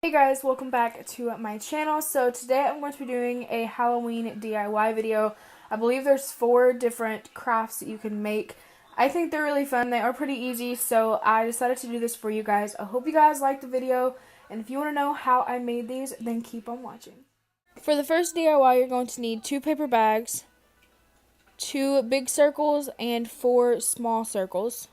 Hey guys, welcome back to my channel. So today I'm going to be doing a Halloween DIY video. I believe there's 4 different crafts that you can make. I think they're really fun. They are pretty easy, so I decided to do this for you guys. I hope you guys liked the video, and if you want to know how I made these, then keep on watching. For the first DIY, you're going to need 2 paper bags, 2 big circles, and 4 small circles.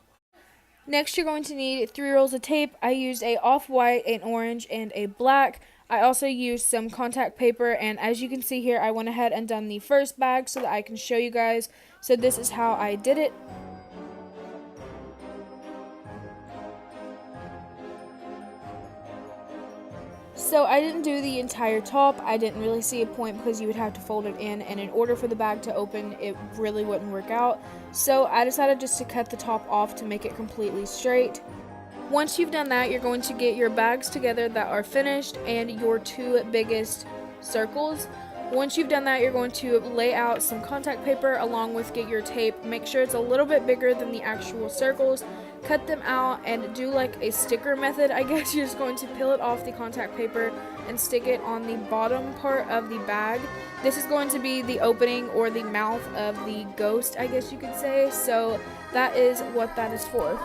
Next, you're going to need 3 rolls of tape. I used a off-white, an orange, and a black. I also used some contact paper, and as you can see here, I went ahead and done the first bag so that I can show you guys. So this is how I did it. So I didn't do the entire top. I didn't really see a point because you would have to fold it in, and in order for the bag to open, it really wouldn't work out. So I decided just to cut the top off to make it completely straight. Once you've done that, you're going to get your bags together that are finished and your 2 biggest circles. Once you've done that, you're going to lay out some contact paper along with get your tape. Make sure it's a little bit bigger than the actual circles. Cut them out and do like a sticker method, I guess. You're just going to peel it off the contact paper and stick it on the bottom part of the bag. This is going to be the opening or the mouth of the ghost, I guess you could say. So that is what that is for.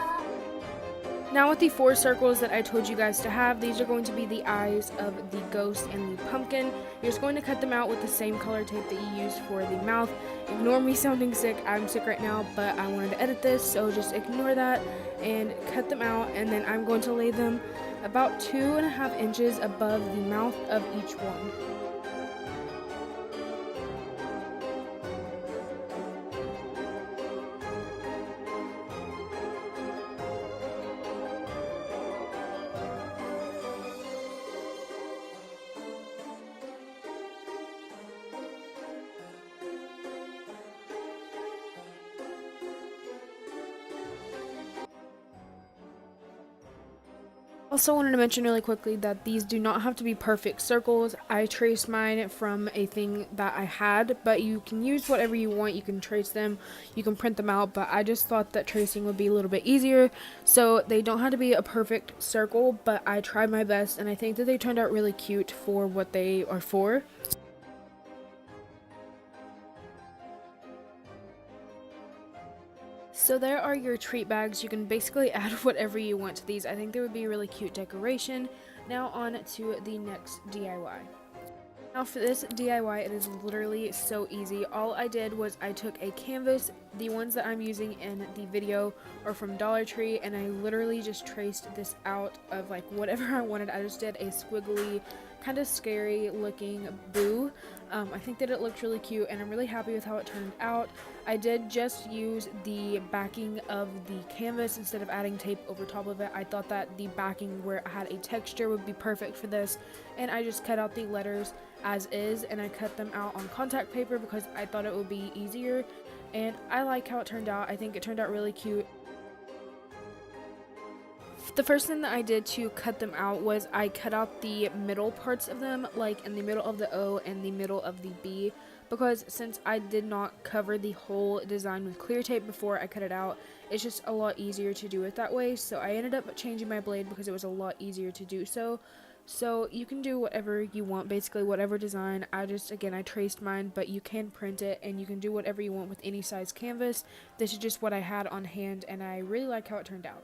Now with the 4 circles that I told you guys to have, these are going to be the eyes of the ghost and the pumpkin. You're just going to cut them out with the same color tape that you used for the mouth. Ignore me sounding sick, I'm sick right now, but I wanted to edit this, so just ignore that and cut them out, and then I'm going to lay them about 2.5 inches above the mouth of each one. Also wanted to mention really quickly that these do not have to be perfect circles. I traced mine from a thing that I had, but you can use whatever you want. You can trace them, you can print them out, but I just thought that tracing would be a little bit easier. So they don't have to be a perfect circle, but I tried my best, and I think that they turned out really cute for what they are for. So there are your treat bags. You can basically add whatever you want to these. I think they would be a really cute decoration. Now on to the next DIY. Now for this DIY, it is literally so easy. All I did was I took a canvas. The ones that I'm using in the video are from Dollar Tree, and I literally just traced this out of like whatever I wanted. I just did a squiggly, kind of scary looking boo. I think that it looked really cute, and I'm really happy with how it turned out. I did just use the backing of the canvas instead of adding tape over top of it. I thought that the backing where it had a texture would be perfect for this, and I just cut out the letters as is, and I cut them out on contact paper because I thought it would be easier, and I like how it turned out. I think it turned out really cute. The first thing that I did to cut them out was I cut out the middle parts of them, like in the middle of the O and the middle of the B, because since I did not cover the whole design with clear tape before I cut it out, it's just a lot easier to do it that way. So I ended up changing my blade because it was a lot easier to do so. So you can do whatever you want, basically whatever design. I traced mine, but you can print it, and you can do whatever you want with any size canvas. This is just what I had on hand, and I really like how it turned out.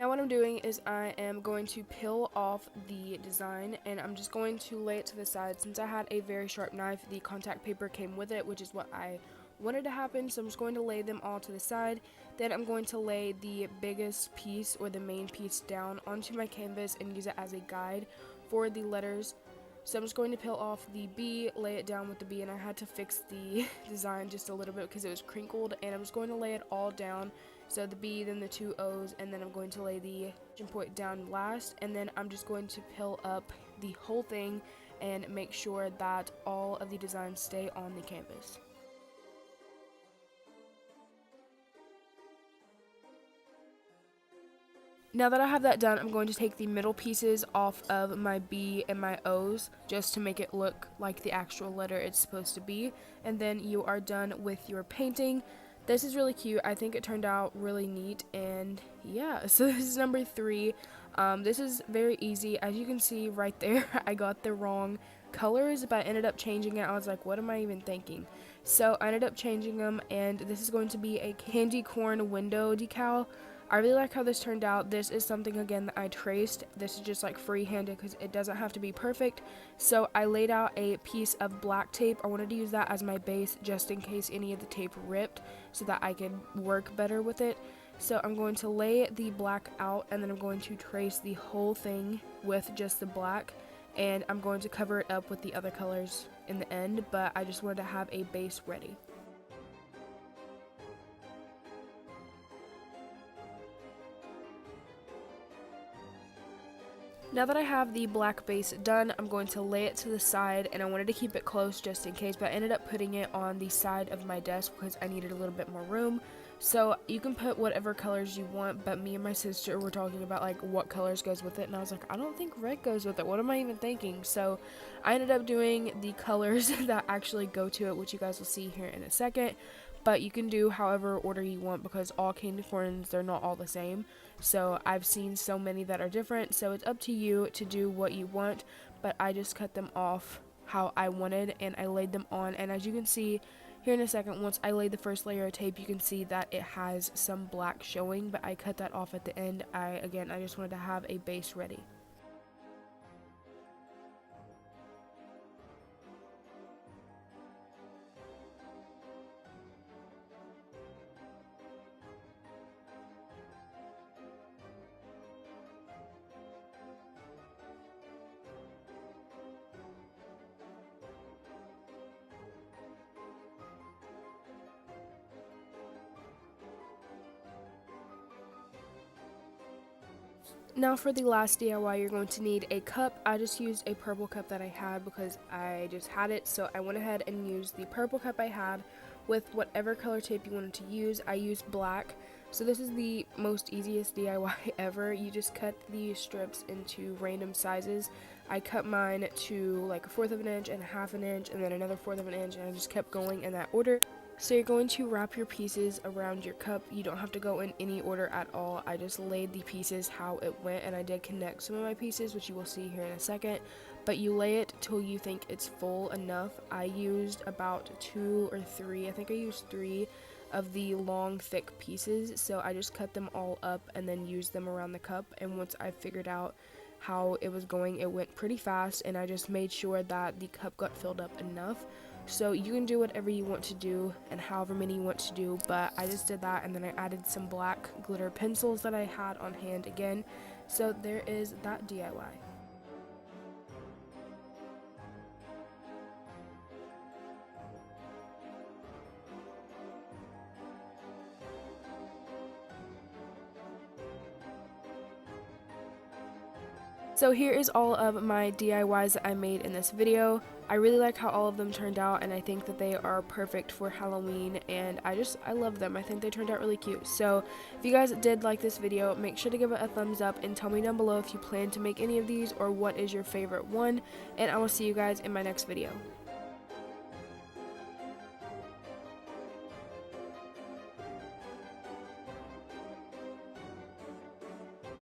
Now what I'm doing is I am going to peel off the design, and I'm just going to lay it to the side. Since I had a very sharp knife, the contact paper came with it, which is what I wanted to happen. So I'm just going to lay them all to the side. Then I'm going to lay the biggest piece or the main piece down onto my canvas and use it as a guide for the letters. So I'm just going to peel off the B, lay it down with the B, and I had to fix the design just a little bit because it was crinkled, and I'm just going to lay it all down. So the B, then the 2 O's, and then I'm going to lay the point down last, and then I'm just going to peel up the whole thing and make sure that all of the designs stay on the canvas. Now that I have that done, I'm going to take the middle pieces off of my B and my O's just to make it look like the actual letter it's supposed to be. And then you are done with your painting. This is really cute. I think it turned out really neat. And yeah, so this is number 3. This is very easy. As you can see right there, I got the wrong colors, but I ended up changing it. I was like, what am I even thinking? So I ended up changing them, and this is going to be a candy corn window decal. I really like how this turned out. This is something, again, that I traced. This is just like freehanded because it doesn't have to be perfect. So I laid out a piece of black tape. I wanted to use that as my base just in case any of the tape ripped so that I could work better with it. So I'm going to lay the black out, and then I'm going to trace the whole thing with just the black, and I'm going to cover it up with the other colors in the end, but I just wanted to have a base ready. Now that I have the black base done, I'm going to lay it to the side, and I wanted to keep it close just in case, but I ended up putting it on the side of my desk because I needed a little bit more room. So you can put whatever colors you want, but me and my sister were talking about like what colors goes with it, and I was like, I don't think red goes with it. What am I even thinking? So I ended up doing the colors that actually go to it, which you guys will see here in a second. But you can do however order you want because all candy corns, they're not all the same. So I've seen so many that are different, so it's up to you to do what you want, but I just cut them off how I wanted and I laid them on. And as you can see here in a second, once I laid the first layer of tape, you can see that it has some black showing, but I cut that off at the end. I just wanted to have a base ready. Now for the last DIY, you're going to need a cup. I just used a purple cup that I had because I just had it, so I went ahead and used the purple cup I had with whatever color tape you wanted to use. I used black, so this is the most easiest DIY ever. You just cut the strips into random sizes. I cut mine to like 1/4 of an inch and 1/2 an inch and then another 1/4 of an inch, and I just kept going in that order. So you're going to wrap your pieces around your cup. You don't have to go in any order at all. I just laid the pieces how it went, and I did connect some of my pieces, which you will see here in a second. But you lay it till you think it's full enough. I used about 2 or 3, I think I used 3 of the long thick pieces, so I just cut them all up and then used them around the cup. And once I figured out how it was going, it went pretty fast, and I just made sure that the cup got filled up enough. So you can do whatever you want to do and however many you want to do, but I just did that, and then I added some black glitter pencils that I had on hand again. So there is that DIY. So here is all of my DIYs that I made in this video. I really like how all of them turned out, and I think that they are perfect for Halloween, and I love them. I think they turned out really cute. So if you guys did like this video, make sure to give it a thumbs up and tell me down below if you plan to make any of these or what is your favorite one, and I will see you guys in my next video.